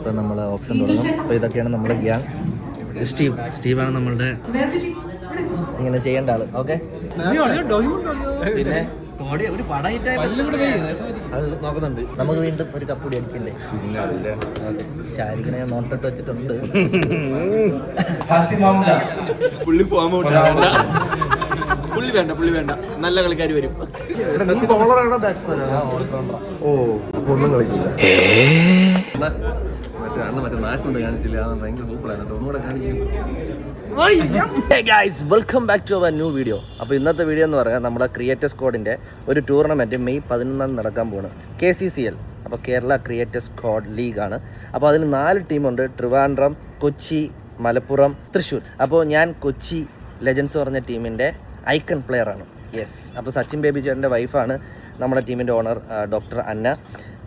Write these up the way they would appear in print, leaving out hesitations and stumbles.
ഇപ്പം നമ്മൾ ഓപ്ഷൻ തുടങ്ങും. അപ്പോൾ ഇതൊക്കെയാണ് നമ്മുടെ ഗ്യാങ്. സ്റ്റീവാണ് നമ്മളുടെ ഇങ്ങനെ ചെയ്യേണ്ട ആള്. ഓക്കെ, പിന്നെ ഒരു പടയിട്ടായി അത് നോക്കുന്നുണ്ട്. നമുക്ക് വീണ്ടും ഒരു കപ്പുടി അടിക്കില്ലേ? ശാരിക്കിനെ ഞാൻ നോട്ടിട്ട് വെച്ചിട്ടുണ്ട്. പുള്ളി വേണ്ട നല്ല കളിക്കാർ വരും. മറ്റേ നാക്കുണ്ട് കാണിച്ചില്ല, ഭയങ്കര സൂപ്പറായിരുന്നു. ഒന്നുകൂടെ കാണിക്കും. Welcome back to our new video. അപ്പോൾ ഇന്നത്തെ വീഡിയോ എന്ന് പറയാൻ നമ്മുടെ ക്രിയേറ്റർ സ്ക്വാഡിൻ്റെ ഒരു ടൂർണമെൻറ്റ് മെയ് 11 നടക്കാൻ പോവാണ്. KCCL, അപ്പോൾ കേരള ക്രിയേറ്റർ സ്ക്വാഡ് ലീഗാണ്. അപ്പോൾ അതിൽ 4 ടീമുണ്ട്: ട്രിവാൻഡ്രം, കൊച്ചി, മലപ്പുറം, തൃശ്ശൂർ. അപ്പോൾ ഞാൻ കൊച്ചി ലെജൻസ് പറഞ്ഞ ടീമിൻ്റെ ഐക്കൺ പ്ലെയറാണ്. യെസ്, അപ്പോൾ സച്ചിൻ ബേബി ചേട്ടൻ്റെ വൈഫാണ് നമ്മുടെ ടീമിൻ്റെ ഓണർ ഡോക്ടർ അന്ന.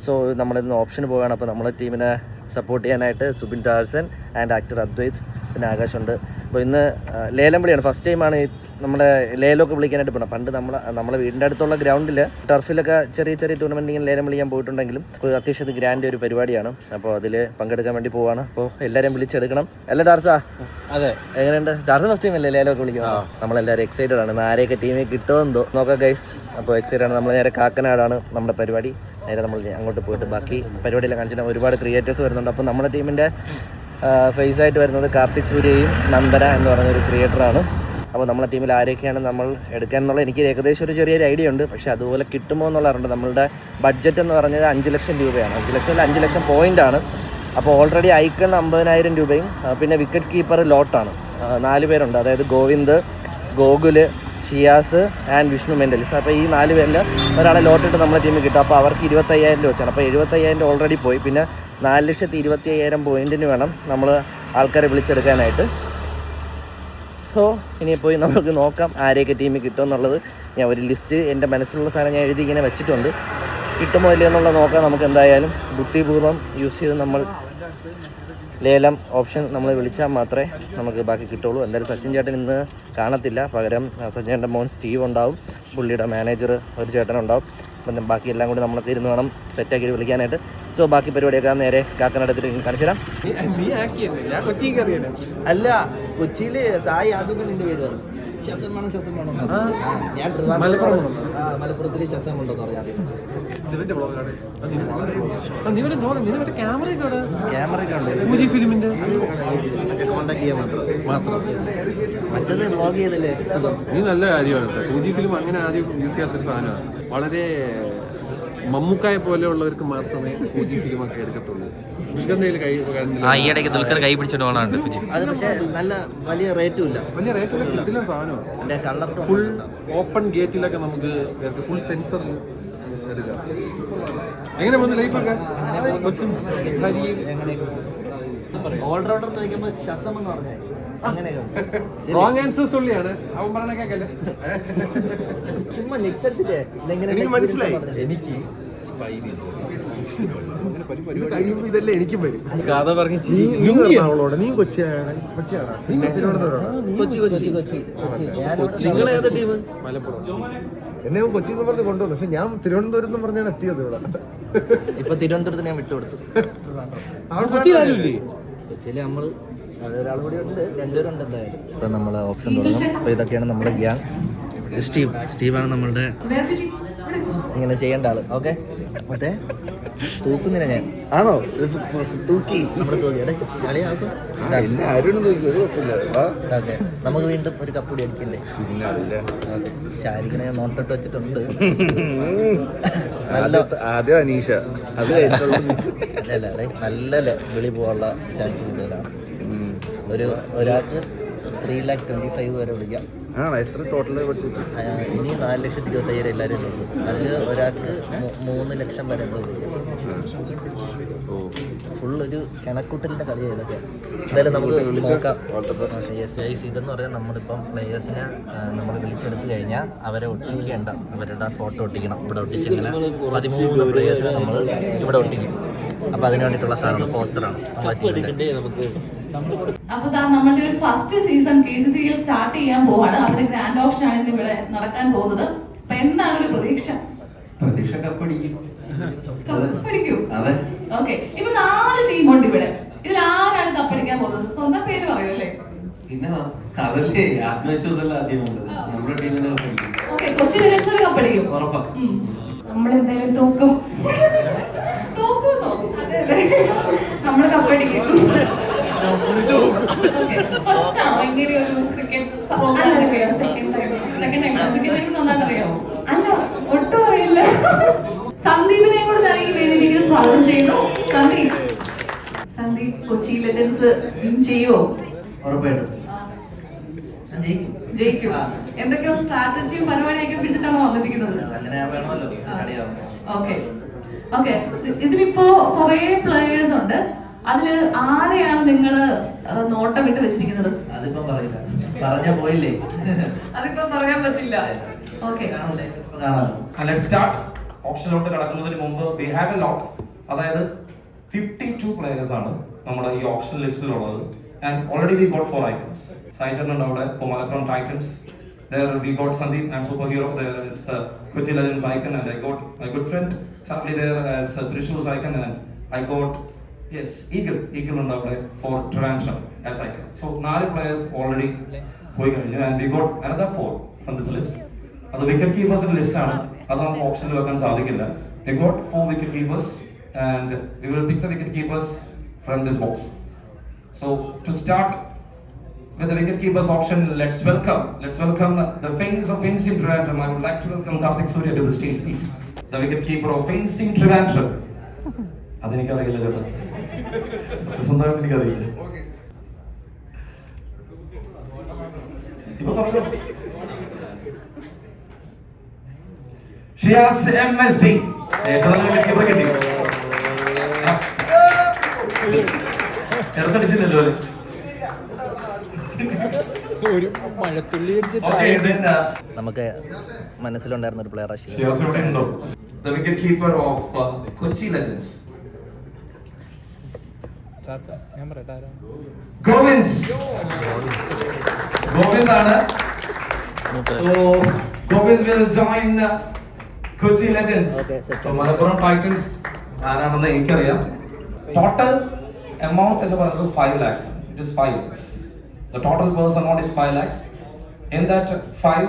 സോ നമ്മളിന്ന് ഓപ്ഷന് പോവുകയാണ്. അപ്പോൾ നമ്മുടെ ടീമിനെ സപ്പോർട്ട് ചെയ്യാനായിട്ട് Subin Tarzan and actor Advaith, പിന്നെ ആകാശുണ്ട്. അപ്പോൾ ഇന്ന് ലേലം വിളിയാണ്. ഫസ്റ്റ് ടൈമാണ് നമ്മുടെ ലേലമൊക്കെ വിളിക്കാനായിട്ട് പോകണം. പണ്ട് നമ്മളെ വീടിൻ്റെ അടുത്തുള്ള ഗ്രൗണ്ടിൽ ടർഫിലൊക്കെ ചെറിയ ടൂർണമെൻറ്റ് ഇങ്ങനെ ലേലം വിളിക്കാൻ പോയിട്ടുണ്ടെങ്കിലും ഇപ്പോൾ അത്യാവശ്യം ഗ്രാൻഡ് ഒരു പരിപാടിയാണ്. അപ്പോൾ അതിൽ പങ്കെടുക്കാൻ വേണ്ടി പോവാണ്. അപ്പോൾ എല്ലാവരെയും വിളിച്ചെടുക്കണം. അല്ല ടാർസാ? അതെ. എങ്ങനെയുണ്ട് ടാർസ? ഫസ്റ്റ് ടൈം അല്ലേ ലേലമൊക്കെ വിളിക്കുന്നത്? നമ്മളെല്ലാവരും എക്സൈറ്റഡ് ആണ്. ആരെയൊക്കെ ടീമിൽ കിട്ടുമോ എന്തോ നോക്കാം ഗൈസ്. അപ്പോൾ എക്സൈറ്റഡ് ആണ്. നമ്മൾ നേരെ കാക്കനാടാണ് നമ്മുടെ പരിപാടി. നേരെ നമ്മൾ അങ്ങോട്ട് പോയിട്ട് ബാക്കി പരിപാടിയെല്ലാം കാണിച്ചിട്ട് ഒരുപാട് ക്രിയേറ്റേഴ്സ് വരുന്നുണ്ട്. അപ്പോൾ നമ്മുടെ ടീമിൻ്റെ ഫേസ് ആയിട്ട് വരുന്നത് കാർത്തിക് സൂര്യയും നന്ദന എന്ന് പറയുന്നൊരു ക്രിയേറ്ററാണ്. അപ്പോൾ നമ്മളെ ടീമിൽ ആരൊക്കെയാണ് നമ്മൾ എടുക്കാൻ എന്നുള്ളത് എനിക്ക് ഏകദേശം ഒരു ചെറിയൊരു ഐഡിയ ഉണ്ട്. പക്ഷേ അതുപോലെ കിട്ടുമോ എന്നുള്ളതുണ്ട്. നമ്മളുടെ ബഡ്ജറ്റ് എന്ന് പറഞ്ഞത് 5 ലക്ഷം രൂപയാണ്. 5 ലക്ഷം 5 ലക്ഷം പോയിൻ്റാണ്. അപ്പോൾ ഓൾറെഡി ഐക്കൺ 50,000 രൂപയും പിന്നെ വിക്കറ്റ് കീപ്പർ ലോട്ടാണ്. 4 പേരുണ്ട്. അതായത് ഗോവിന്ദ്, ഗോകുല്, ഷിയാസ് ആൻഡ് വിഷ്ണു മെൻ്റലിസ്. അപ്പോൾ ഈ 4 പേരിൽ ഒരാളെ ലോട്ടിട്ട് നമ്മളെ ടീമിൽ കിട്ടും. അപ്പോൾ അവർക്ക് 25,000 രൂപ വെച്ചാണ്. അപ്പോൾ 75,000 ഓൾറെഡി പോയി. പിന്നെ 4,25,000 പോയിൻറ്റിന് വേണം നമ്മൾ ആൾക്കാരെ വിളിച്ചെടുക്കാനായിട്ട്. സോ ഇനി പോയി നമുക്ക് നോക്കാം ആരെയൊക്കെ ടീമിൽ കിട്ടുമെന്നുള്ളത്. ഞാൻ ഒരു ലിസ്റ്റ് എൻ്റെ മനസ്സിലുള്ള സാധനം ഞാൻ എഴുതി ഇങ്ങനെ വെച്ചിട്ടുണ്ട്. കിട്ടുമോ ഇല്ലയോ എന്നുള്ളത് നോക്കാം. നമുക്ക് എന്തായാലും ബുദ്ധിപൂർവ്വം യൂസ് ചെയ്ത് നമ്മൾ ലേലം ഓപ്ഷൻ നമ്മൾ വിളിച്ചാൽ മാത്രമേ നമുക്ക് ബാക്കി കിട്ടുള്ളൂ. എന്തായാലും സച്ചിൻ ചേട്ടൻ ഇന്ന് കാണത്തില്ല. പകരം സച്ചിൻ ചേട്ടൻ്റെ മോൻ സ്റ്റീവ് ഉണ്ടാവും. പുള്ളിയുടെ മാനേജർ ഒരു ചേട്ടനുണ്ടാവും. അപ്പം ബാക്കി എല്ലാം കൂടി നമ്മളൊക്കെ ഇരുന്ന് വേണം സെറ്റാക്കി വിളിക്കാനായിട്ട്. സോ ബാക്കി പരിപാടിയൊക്കെ നേരെ കാക്കനടത്തിട്ട് കാണിച്ചു തരാം. അല്ല, കൊച്ചിയിൽ സായി ആദ്യമേ നിന്റെ പേര് പറഞ്ഞു. ഞാൻ മലപ്പുറത്തിൽ ശസമുണ്ടെന്ന് പറഞ്ഞു. കോണ്ടാക്ട് ചെയ്യാൻ മാത്രം. മറ്റത് വ്ളോഗ് ചെയ്തല്ലേ നീ നല്ല കാര്യമാണ്. സൂചി ഫിലിം അങ്ങനെ ആരും യൂസ് ചെയ്യാത്തൊരു സാധനമാണ്. വളരെ മമ്മൂക്കായെ പോലെയുള്ളവർക്ക് മാത്രമേ സൂചി ഫിലിം ഒക്കെ എടുക്കത്തുള്ളൂ. കൈ പിടിച്ചിട്ട് അത് പക്ഷേ നല്ല വലിയ റേറ്റും ഇല്ല. കിട്ടില്ല സാധനമാണ്. ഫുൾ ഓപ്പൺ ഗേറ്റിലൊക്കെ നമുക്ക് ഫുൾ സെൻസറിൽ എടുക്കാം. എങ്ങനെ പോകുന്നു ലൈഫൊക്കെ? കൊച്ചും ഭാര്യയും ഓൾറൗണ്ടർ ചോദിക്കുമ്പോൾ ശസം എന്ന് പറഞ്ഞാൽ റോങ് ആൻസേഴ്സ് ഉള്ളിയാണ് അവൻ പറഞ്ഞ കേക്കല്ലേ. ചുമ്മാ നെക്സ് എടുത്തില്ലേ മനസ്സിലായി. എനിക്ക് ഇത് കഴിയുമ്പോ ഇതല്ലേ എനിക്കും വരും. കഥ പറഞ്ഞ് അവളോട് നീ കൊച്ചിയാണ് നിങ്ങളേതാ ടീം? മലപ്പുറം. എന്നെ കൊച്ചി എന്ന് പറഞ്ഞ് കൊണ്ടുവന്നു. പക്ഷെ ഞാൻ തിരുവനന്തപുരത്ത് എന്ന് പറഞ്ഞാണ് എത്തിയത് ഇവിടെ. ഇപ്പൊ തിരുവനന്തപുരത്ത് ഞാൻ വിട്ടുകൊടുത്തു. കൊച്ചിയില് നമ്മള് ഒരാൾ കൂടി ഉണ്ട്, 2 പേരുണ്ട് എന്തായാലും. ഇപ്പം നമ്മൾ ഓപ്ഷൻ തുടങ്ങും. അപ്പോൾ ഇതൊക്കെയാണ് നമ്മുടെ ഗ്യാങ്. സ്റ്റീവാണ് നമ്മളുടെ ഇങ്ങനെ ചെയ്യേണ്ട ആള്. ഓക്കെ, മറ്റേ തൂക്കുന്നില്ല ഞാൻ. ആണോ? തൂക്കി നമ്മുടെ തൂക്കി കളിയാക്കും. നമുക്ക് വീണ്ടും ഒരു കപ്പുടി അടിക്കില്ലേ? ശാരിക്കിനെ ഞാൻ നോട്ടിട്ട് വെച്ചിട്ടുണ്ട്. ആദ്യം അനീഷ, അത് നല്ല വിളി പോകാനുള്ള ചാൻസ് കൂടുതലാണ്. ഒരാൾക്ക് 3,25,000 വരെ വിളിക്കാം. എത്ര ടോട്ടൽ പഠിച്ചിട്ട്? ഇനി 4,25,000 എല്ലാവരും ഉള്ളൂ. അതിൽ ഒരാൾക്ക് 3 ലക്ഷം വരെ വിളിക്കാം. ഫുള്ളൊരു കണക്കൂട്ടലിൻ്റെ കളിയാണ് ഇതൊക്കെ. എന്തായാലും നമുക്ക് നോക്കാം. ഇതെന്ന് പറയാൻ നമ്മളിപ്പം പ്ലേയേഴ്സിനെ നമ്മൾ വിളിച്ചെടുത്ത് കഴിഞ്ഞാൽ അവരെ ഒട്ടിക്കേണ്ട, അവരുടെ ഫോട്ടോ ഒട്ടിക്കണം. ഇവിടെ ഒട്ടിച്ചിങ്ങനെ 13 പ്ലേയേഴ്സിനെ നമ്മൾ ഇവിടെ ഒട്ടിക്കും. അപ്പോൾ അതിന് വേണ്ടിയിട്ടുള്ള സാധനമാണ്, പോസ്റ്ററാണ് നമ്മളെ ടീമിൻ്റെ. അപ്പൊ നമ്മളുടെ ഒരു ഫസ്റ്റ് സീസൺ KCCL സ്റ്റാർട്ട് ചെയ്യാൻ പോവാണ്. അതിന് ഗ്രാൻഡ് ഓപ്ഷൻ ആണ് ഇന്ന് ഇവിടെ നടക്കാൻ പോകുന്നത്. അപ്പൊ എന്താണ് ഒരു പ്രതീക്ഷ? കപ്പടിക്കും. ഓക്കെ, ഇപ്പൊ 4 ടീമുണ്ട് ഇവിടെ. പിന്നെ അതല്ലേ ആത്മവിശ്വാസമല്ല ആദ്യം വേണ്ടത്. നമ്മുടെ ടീമിനെ കളിക്കും. ഓക്കെ, കൊച്ചി ലെജൻസ് കപ്പടിക്കും. ഉറപ്പാ. നമ്മളെന്തായാലും തോക്കും. തോക്കുന്നോ? അതെ അതെ, നമ്മള് കപ്പടിക്കും. ഫസ്റ്റ് ആണോ ഇങ്ങനെ ഒരു ക്രിക്കറ്റ് പ്രോഗ്രാം? സെക്കൻഡ് ടൈം നന്നായിട്ട് അറിയാമോ? അല്ല, ഒട്ടും അറിയില്ല. സന്ദീപിനെ കൂടെ ഞാൻ ഈ വേദിയിലേക്ക് സ്വാഗതം ചെയ്യുന്നു. സന്ദീപ് കൊച്ചി ലെജൻസ് ചെയ്യുമോ? ഉറപ്പായിട്ടും ജയിക്കും. എന്തൊക്കെയോ സ്ട്രാറ്റജിയും പരിപാടിയൊക്കെ പിടിച്ചിട്ടാണ് വന്നിരിക്കുന്നത്. അങ്ങനെ വേണമല്ലോ. ഓക്കെ ഓക്കെ, ഇതിലിപ്പോ കുറെ പ്ലേയേഴ്സ് ഉണ്ട്. അതില് ആരെയാണ് നിങ്ങള് നോട്ടം ഇട്ട് വെച്ചിരിക്കുന്നത്? അതിപ്പം പറയില്ല, പറഞ്ഞാ പോയില്ലേ. അതിപ്പോ പറയാൻ പറ്റില്ല. ഓക്കെ, കാണാനല്ലേ, കാണാമല്ലോ. Let start. ഓപ്ഷനിലോട്ട് കടക്കുന്നതിന് മുമ്പ് വി ഹാവ് എ ലോട്ട്, അതായത് 52 പ്ലേയേഴ്സ് ആണ് നമ്മുടെ ഈ ഓപ്ഷൻ ലിസ്റ്റിലുള്ളത്. And already we got 4 icons. സായിച്ചേട്ടനുണ്ട് അവിടെ for Malappuram titans. There we got Sandeep and Superhero. There is the Kochi Legends icon, and I got my good friend Charlie there as Trishu's icon, and I got Eagle ഉണ്ട് അവിടെ for Trivandrum as icon. So 4 players already പോയി കഴിഞ്ഞു, and we got another 4 from this list. അത് wicket കീപ്പേഴ്സിന്റെ list ആണ്, അത് നമുക്ക് ഓപ്ഷനിൽ വെക്കാൻ സാധിക്കില്ല. We got 4 wicket keepers, and we will pick the wicket keepers from this box. So to start with the wicket keepers option, let's welcome the face of Fencing Trivandrum. I would like to welcome Karthik Surya to the stage, please. The wicket keeper of Fencing Trivandrum. അതെനിക്കറിയില്ല ചേട്ടാ, സത്യസന്ധമായിട്ട് എനിക്കറിയില്ല. ഇപ്പൊ പറഞ്ഞു. Shiaz MSD. ഏറ്റവും നല്ല wicket keeper കിട്ടി. എർത്തടിച്ചില്ലല്ലോ അല്ലേ? ഒരു മഴത്തുള്ളി നമുക്ക് മനസ്സിലുണ്ടായിരുന്ന ഒരു player The wicket keeper of Kochi Legends. Govind ആണ്. So Govind will join Kochi Legends. So Malappuram Titans ആരാണെന്ന് എനിക്കറിയാം. ടോട്ടൽ amount എന്ന് പറയുന്നത് 5 lakhs. It is 5 lakhs. The total purse amount is 5 lakhs. In that 5,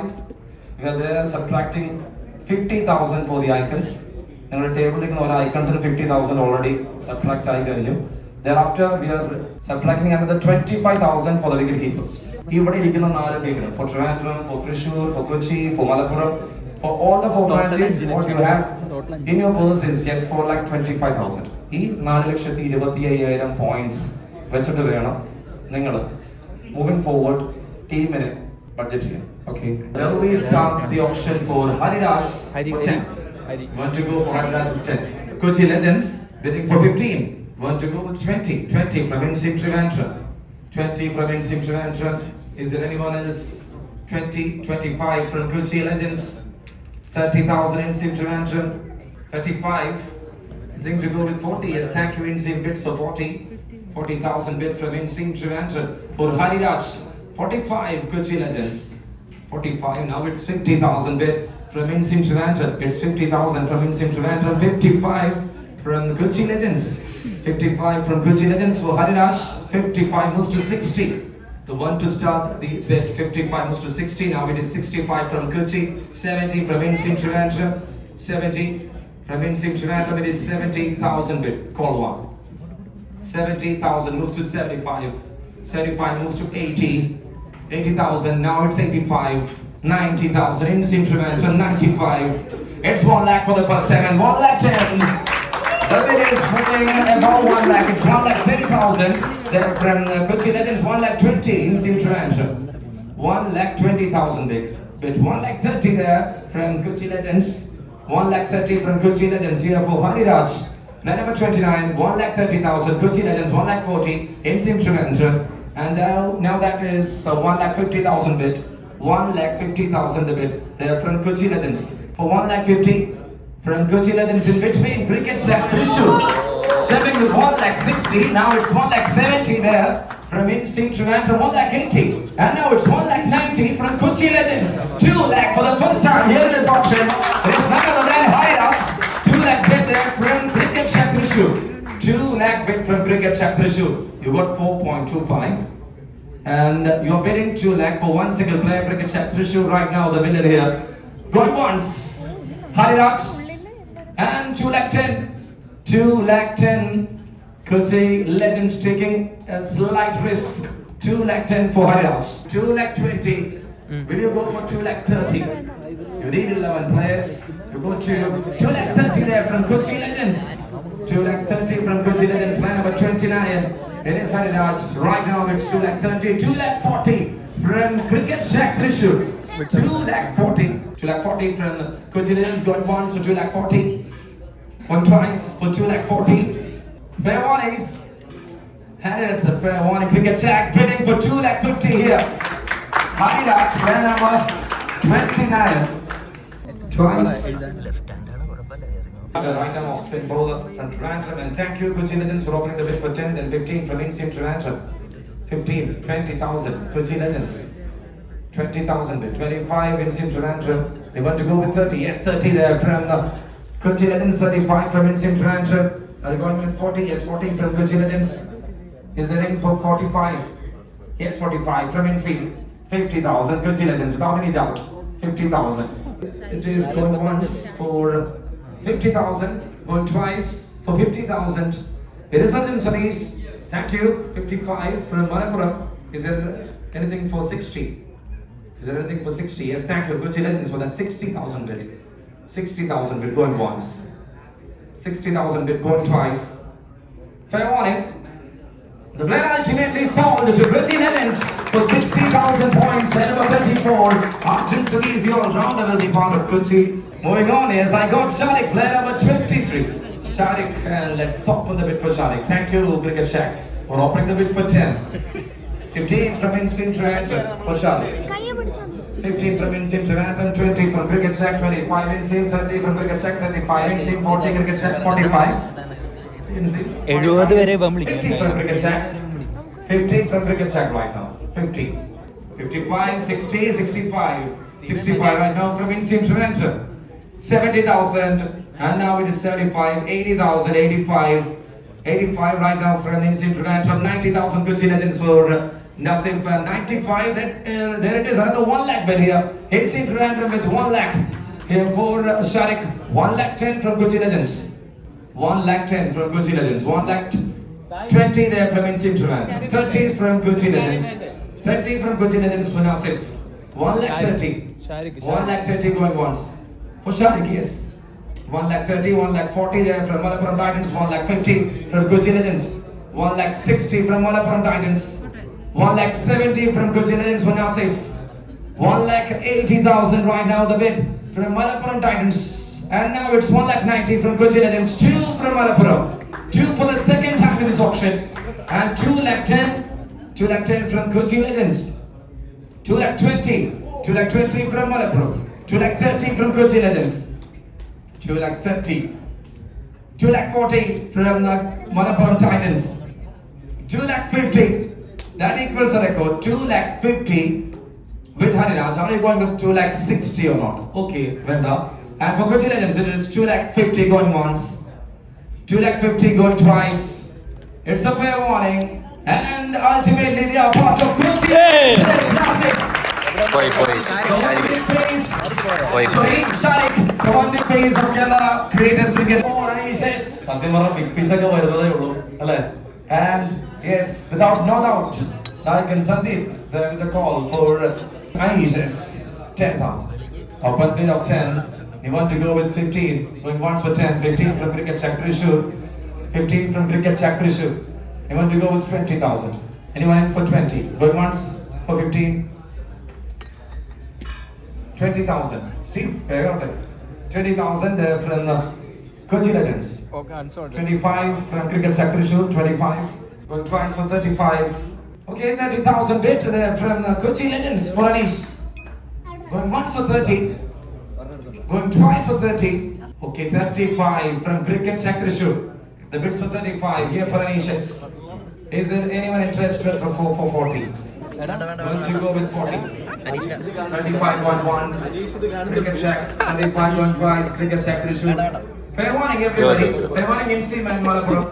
we are there subtracting 50,000 for the icons. നിങ്ങളുടെ ടേബിളിൽ നിൽക്കുന്ന ഐക്കൺസിന് 50,000 already subtract ആയി കഴിഞ്ഞു. Thereafter we are subtracting another 25,000 for the wicket keepers. ഇവിടെ ഇരിക്കുന്ന 4 ടീമിന്, for Trivandrum, for Thrissur, for Kochi, for Malappuram, for all the 4 branches, what you have in your purse is just 4,25,000. ഈ 4,25,000 points വെച്ചിട്ട് വേണം നിങ്ങൾ moving forward ടീമിന് budget ചെയ്യാം. Okay. Now we start the auction for Hariraj for 10. Want to go for Hariraj for 10. Kochi Legends bidding for 15. Want to go with 20. 20 from Insim Trivandrum. 20 from Insim Trivandrum. Is there anyone else? 20, 25 from Kochi Legends. 30,000 Insim Trivandrum. 35. I think to go with 40. Yes, thank you Insim bids for 40. 40,000 bid from Insim Trivandrum for Hariraj. 45 Kochi Legends. 45. Now it's 50,000 bid from Insim Trivandrum. It's 50,000 from Insim Trivandrum. 55 from Kochi Legends. 55 from Kochi Legends for Hariraj. 55 moves to 60. The one to start the bid. 55 moves to 60. Now it is 65 from Kochi. 70 from Insim Trivandrum. 70 from Insim Trivandrum. It is 70,000 bid. Call one. 70,000 moves to 75. 75 moves to 80. 80,000. Now it's 85. 90,000. Insim Trivandrum. 95. It's 1 lakh for the first time and 1 lakh 10. The bid is moving above 1 lakh. It's 1 lakh 10,000. Then from Kochi Legends 1 lakh 20. Insim Trivandrum. 1 lakh 20,000 bid. Bid 1 lakh 30 there from Kochi Legends. 1 lakh 30 from Kochi Legends here for Hariraj. Number 29, 1,30,000. Kochi Legends 1,40,000. Insim Trivandrum. And now that is 1,50,000 bid. 1,50,000 the bid. They are from Kochi Legends for 1,50,000 from Kochi Legends in between. Cricket Jack Thrissur jumping with 1,60,000. Now it's 1,70,000 there from Insim Trivandrum. 1,80,000. And now it's 1,90,000 from Kochi Legends. 2 lakh for the first time here in this auction. There is none other than Hariraj. 2 lakh bid there from Cricket Jack Thrissur. 2 lakh bid from Cricket Jack Thrissur. You got 4.25. And you're bidding 2 lakh for one single player. Cricket Chat Thrissur right now, the winner here. Going once. Hariraj. And 2 lakh 10. 2 lakh 10. Kochi Legends taking a slight risk. 2 lakh 10 for Hariraj. 2 lakh 20. Will you go for 2 lakh 30? You need 11 players. You go to 2 lakh 30 there from Kochi Legends. 2 lakh 30 from Kochi Legends, player number 29. It is Hariraj. Right now it's 2 lakh 30. 2 lakh 40 from Cricket Shack Thrissur. 2 lakh 40. 2 lakh 40 from Kochi Legends, going once for 2 lakh 40. One twice for 2 lakh 40. Fair warning. And it's the fair warning. Cricket Shack bidding for 2 lakh 50 here. Hariraj, player number 29. Twice. Right arm off spin bowler from Trivandrum, and thank you Kochi Legends for opening the bid for 10 and 15 from Inseam Trivandrum. 15, 20,000 Kochi Legends. 20,000 bid. 25 Inseam Trivandrum. They want to go with 30. Yes, 30 there from Kochi Legends. 35 from Inseam Trivandrum. Are they going with 40? Yes, 40 from Kochi Legends. Is there in for 45? Yes, 45 from Inseam. 50,000 Kochi Legends without any doubt. 50,000. It is going once for 50,000, going twice for 50,000. It is Arjun Sanees. Thank you. 55 from Malappuram. Is there anything for 60? Is there anything for 60? Yes, thank you. Kochi Legends for that 60,000 bid. 60,000 bid going once. 60,000 bid going twice. Fair warning. The player ultimately sold to Kochi Legends for 60,000 points. Player number 34, Arjun Sanees, the all-rounder, will be part of Kochi. Moving on is I got Sharik, player number 23. Sharik, let's open the bid for Sharik. Thank you, Cricket Shack, for opening the bid for 10. 15 from Inseam Trivandrum for Sharik. 15 from Inseam Trivandrum, 20 from Cricket Shack, 25 Inseam, 30 from Cricket Shack, 35 Inseam, 40 Cricket Shack, 45. 50 from Cricket Shack. 50 from Cricket Shack right now. 50. 55, 60, 65. 65 right now from Inseam Trivandrum. 70,000, and now it is 75, 80,000, 85, 85 right now from Inseam Trivandrum, 90,000 Kochi Legends for Nasif, 95, there it is, another 1 lakh bid here. Inseam Trivandrum with 1 lakh here for Sharik, 1 lakh 10 from Kochi Legends, 1 lakh 10 from Kochi Legends, 1 lakh 20 there from Inseam Trivandrum, 30 from Kochi Legends, 30 from Kochi Legends for Nasif, 1 lakh 30, 1 lakh 30 going once. For Sharik, yes. 1 lakh 30, 1 lakh 40 there from Malappuram Titans, 1 lakh 50 from Kochi Legends, 1 lakh 60 from Malappuram Titans, 1 lakh 70 from Kochi Legends for Nasif, 1 lakh 80,000 right now the bid from Malappuram Titans, and now it's 1 lakh 90 from Kochi Legends, 2 from Malappuram, 2 for the second time in this auction, and 2 lakh 10, 2 lakh 10 from Kochi Legends, 2 lakh 20, 2 lakh 20 from Malappuram. 2 lakh 30 from Kochi Legends. 2 lakh 30. 2 lakh 40 from Malappuram Titans. 2 lakh 50. That equals the record. 2 lakh 50 with Hariraj. Are you going with 2 lakh 60 or not? Okay, Venda. And for Kochi Legends, it is 2 lakh 50 going once. 2 lakh 50 going twice. It's a fair warning. And ultimately they are part of Kochi. Poi. Sharik, the one big face of Kerala, greatest cricket. He says, big piece of and yes, without no doubt, Tarik and Sandeep, the call for Aishes, 10,000. Open bid of 10. You want to go with 15, going once for 10, 15 from Cricket Shack Thrissur, 15 from Cricket Shack Thrissur. You want to go with 20,000. Anyone in for 20? Going once for 15. 20,000. Steve, 20,000 there from Kochi Legends. Okay, I'm sorry. 25 from Cricket Shack Thrissur, 25. Going twice for 35. Okay, 30,000 bid there from Kochi Legends for Anish. Going once for 30. Going twice for 30. Okay, 35 from Cricket Shack Thrissur. The bids for 35 here for Anish. Is there anyone interested for 40? Going to go with 40. 25 going once. Cricket Shack. 25 going twice. Cricket Shack Thrissur. Fair warning everybody. Fair warning Inseam and Malappuram.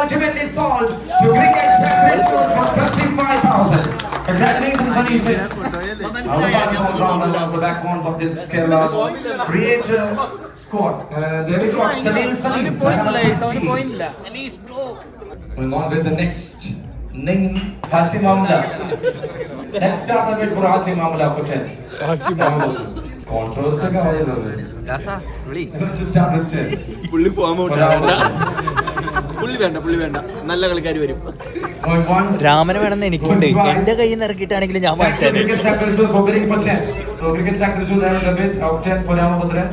Ultimately sold to Cricket Shack Thrissur for 25,000. Congratulations, Anishes. Our backbones of the backbones of this Kerala's creator squad. There we go. Salim. Moving on with the next name, Hasim Amla. Let's start a bit for Hasim Amla for 10. Controls to just start with 10. പുള്ളി വേണ്ട നല്ല കളിക്കാർ വരും. Going once. രാമന് വേണമെന്ന് എനിക്കുണ്ട്. എന്റെ കയ്യിൽ നിന്ന് ഇറക്കിയിട്ടാണെങ്കിലും ഞാൻ വാങ്ങിച്ചത്. Cricket Sacrisu for bidding for 10. So Cricket Sacrisu there is a bid of 10 for Ramabhadran.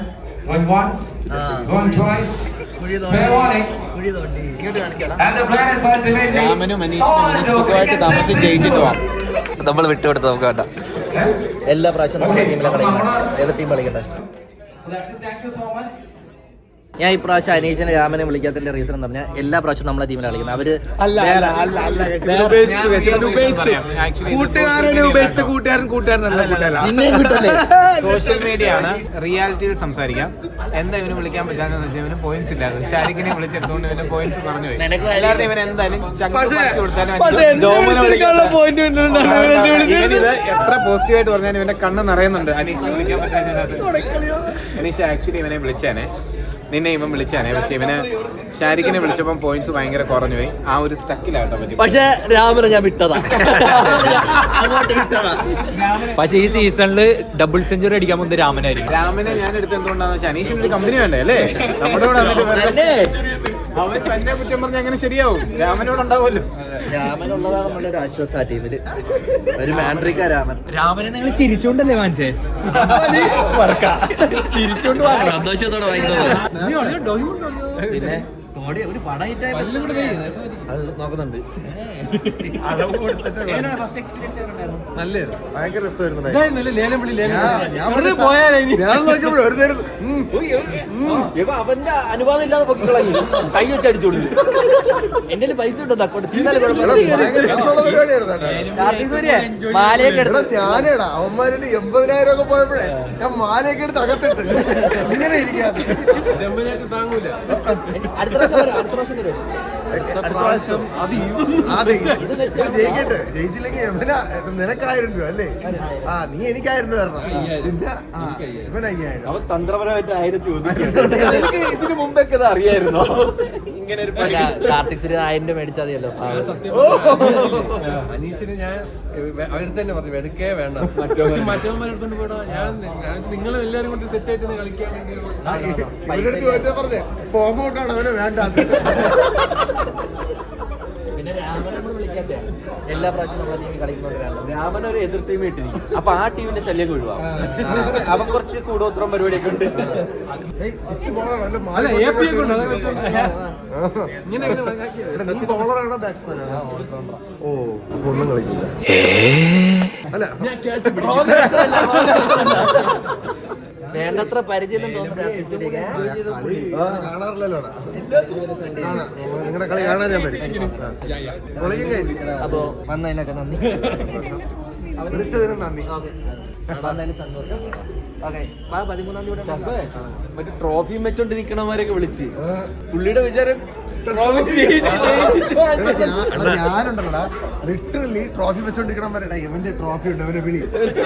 Going once, going twice. Fair warning. And the player is ultimately രാമനും മനീഷിനും സുഖമായിട്ട് താമസിച്ച് ജയിച്ചിട്ട് പോവാം. നമ്മൾ വിട്ടുകൊടുത്ത് നമുക്ക് വേണ്ട. എല്ലാ പ്രാവശ്യം നമ്മുടെ ടീമിലെ കളിക്കണം. ഏത് ടീം കളിക്കട്ടെ? So that's it. Thank you so much. ഞാൻ ഈ പ്രാവശ്യം അനീഷിനെ രാമനെ വിളിക്കാത്തതിന്റെ റീസൺ എന്ന് പറഞ്ഞാൽ എല്ലാ പ്രാവശ്യം നമ്മളെ ടീമിൽ കളിക്കുന്നത് അവര് സോഷ്യൽ മീഡിയ ആണ്, റിയാലിറ്റിയിൽ സംസാരിക്കാം. എന്താ ഇവന് വിളിക്കാൻ പറ്റാന്ന് വെച്ചാൽ ഇവന് പോയിന്റ്സ് ഇല്ലാതെ ഷാരിഖിനെ വിളിച്ചെടുത്തോണ്ട് ഇവന് പോയിന്റ്സ് പറഞ്ഞു പോയി. എല്ലാവരും ഇവൻ എന്തായാലും ഇവനിത് എത്ര പോസിറ്റീവായിട്ട് പറഞ്ഞാലും ഇവന്റെ കണ്ണ് നിറയുന്നുണ്ട്. അനീഷിനെ വിളിക്കാൻ പറ്റാൻ അനീഷ് ആക്ച്വലി ഇവനെ വിളിച്ചാനെ, നിന്നെ ഇവൻ വിളിച്ചാനെ, പക്ഷെ ഇവന് ഷാരിഖിനെ വിളിച്ചപ്പം പോയിന്റ്സ് ഭയങ്കര കുറഞ്ഞു പോയി. ആ ഒരു സ്റ്റക്കിലാട്ടോ പറ്റി. പക്ഷെ രാമനെ ഞാൻ വിട്ടതാ. പക്ഷെ ഈ സീസണില് ഡബിൾ സെഞ്ചുറി അടിക്കാൻ പോകുന്നത് രാമനായിരിക്കും. രാമനെ ഞാൻ എടുത്ത് എന്തുകൊണ്ടാന്ന് വെച്ചാൽ അനീഷിന് ഒരു കമ്പനി വേണ്ടേ അല്ലേ? നമ്മുടെ കൂടെ അവൻ തന്നെ കുറ്റം പറഞ്ഞാൽ അങ്ങനെ ശരിയാവും. രാമനോട് ഉണ്ടാവുമല്ലോ. രാമനുള്ളതാണ് നമ്മുടെ ഒരു ആശ്വാസ ടീമില്. ഒരു മാൻഡ്രിക്ക രാമൻ. രാമനെ നിങ്ങൾ ചിരിച്ചോണ്ടല്ലേ വാങ്ങിച്ചേ? ചിരിച്ചോണ്ട് സന്തോഷത്തോടെ പിന്നെ ഒരു പടം ഹിറ്റായി നോക്കുന്നുണ്ട്. ഫസ്റ്റ് എക്സ്പീരിയൻസ് ഭയങ്കര രസമായിരുന്നു. അവന്റെ അനുവാദം ഇല്ലാതെ പൊക്കിക്കളഞ്ഞു. കൈ വെച്ചടിച്ചോളൂ. എന്റെ പൈസ ഉണ്ടോ അക്കൗണ്ട്? മാലയൊക്കെ എടുത്ത് ഞാനേടാ അവന്മാരുടെ 80,000 ഒക്കെ പോയപ്പോഴേ ഞാൻ മാലയൊക്കെ എടുത്ത് അകത്തിട്ട് ഇങ്ങനെ ഇരിക്കാതെ ജയിക്കട്ടെ. ജയിച്ചില്ലെങ്കിൽ നിനക്ക് 1000 രൂപ അല്ലേ? നീ എനിക്ക് 1000 രൂപ തരണം. പിന്നെ ഇവൻ 5000. അവൻ തന്ത്രപരമായിട്ട് 1000 ഇതിനു മുമ്പൊക്കെ അറിയായിരുന്നോ? ഇങ്ങനെ ഒരു കാർത്തിക് സുരേഷ് 1000 രൂപ മേടിച്ചാൽ മതിയല്ലോ. അനീഷിന് ഞാൻ അവർ തന്നെ പറഞ്ഞു എടുക്കേ വേണ്ട, മറ്റവന്മാരെടുത്തോണ്ട് പോയിടാ. ഞാൻ നിങ്ങൾ എല്ലാവരും കൊണ്ട് സെറ്റ് ആയിട്ട് കളിക്കാൻ വേണ്ടി പറഞ്ഞേ ഫോം ഔട്ടാണ് അവനെ വേണ്ട. പിന്നെ രാമനെ വിളിക്കാത്ത എല്ലാ പ്രാവശ്യം നമ്മളെ ടീമിൽ കളിക്കുന്നവരാണ്. രാമനൊരു എതിർ ടീം ഇട്ടിരിക്കും. അപ്പൊ ആ ടീമിന്റെ ശല്യം ഒഴിവാകും. അവൻ കുറച്ച് കൂടോത്രം പരിപാടിയൊക്കെ ഉണ്ട്. നീ ബോളറാണോ ബാറ്റ്സ്മാനാണോ? ഓ ഒന്നും കളിക്കില്ല. അല്ല വേണ്ടത്ര പരിചയം കാണാറില്ലല്ലോ. നിങ്ങളുടെ കളി കാണാൻ ഞാൻ വരും. അപ്പോ വന്നതിനൊക്കെ നന്ദി. വിളിച്ചതിനും നന്ദി. വന്നതിന് സന്തോഷം. ഓക്കെ 13-ാം തീയതി മറ്റേ ട്രോഫി വെച്ചോണ്ടിരിക്കണമാരൊക്കെ വിളിച്ച് പുള്ളിയുടെ വിചാരം ഞാനുണ്ടല്ലോടാ ലിറ്ററലി ട്രോഫി വെച്ചോണ്ടിരിക്കണം പറയടാ. ഇവന്റെ ട്രോഫി ഉണ്ട്, അവനെ വിളി.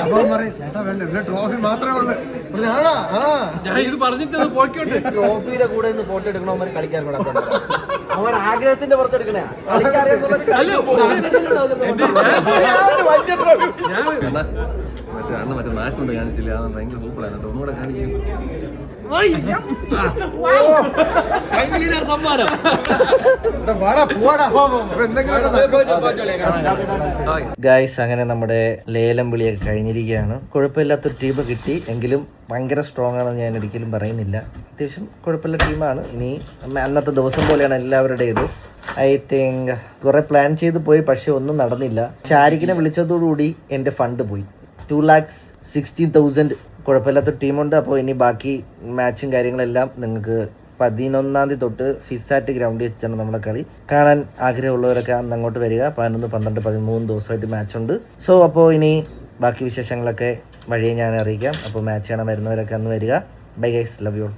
അപ്പൊ പറയും ചേട്ടാ വേണ്ട, ഇവന്റെ ട്രോഫി മാത്രമേ ഉള്ളൂ. ട്രോഫിയുടെ കൂടെ നിന്ന് ഫോട്ടോ എടുക്കണവന്മാർ കളിക്കാൻ കൂടെ അവൻ ആഗ്രഹത്തിന്റെ പുറത്തെടുക്കണേ. മറ്റേ നാട്ടുണ്ട് കാണിച്ചില്ല, അത് ഭയങ്കര സൂപ്പറായിരുന്നു. ഒന്നുകൂടെ കാണിക്കും. ഗൈസ്, അങ്ങനെ നമ്മുടെ ലേലം വിളിയൊക്കെ കഴിഞ്ഞിരിക്കുകയാണ്. കുഴപ്പമില്ലാത്തൊരു ടീം കിട്ടി. എങ്കിലും ഭയങ്കര സ്ട്രോങ് ആണെന്ന് ഞാൻ ഒരിക്കലും പറയുന്നില്ല. അത്യാവശ്യം കുഴപ്പമില്ല ടീമാണ്. ഇനി അന്നത്തെ ദിവസം പോലെയാണ് എല്ലാവരുടേത്. ഐ തിങ്ക് കുറെ പ്ലാൻ ചെയ്ത് പോയി, പക്ഷെ ഒന്നും നടന്നില്ല. ഷാരിഖിനെ വിളിച്ചതോടുകൂടി എൻ്റെ ഫണ്ട് പോയി. 2,60,000. കുഴപ്പമില്ലാത്തൊരു ടീമുണ്ട്. അപ്പോൾ ഇനി ബാക്കി മാച്ചും കാര്യങ്ങളെല്ലാം നിങ്ങൾക്ക് 11-ാം തീയതി തൊട്ട് ഫിസാറ്റ് ഗ്രൗണ്ടിൽ വെച്ചിട്ടാണ് നമ്മുടെ കളി. കാണാൻ ആഗ്രഹമുള്ളവരൊക്കെ അന്ന് അങ്ങോട്ട് വരിക. 11, 12, 13 ദിവസമായിട്ട് മാച്ചുണ്ട്. സോ അപ്പോൾ ഇനി ബാക്കി വിശേഷങ്ങളൊക്കെ വഴിയെ ഞാൻ അറിയിക്കാം. അപ്പോൾ മാച്ച് കാണാൻ വരുന്നവരൊക്കെ അന്ന് വരിക. Bye guys, love you all.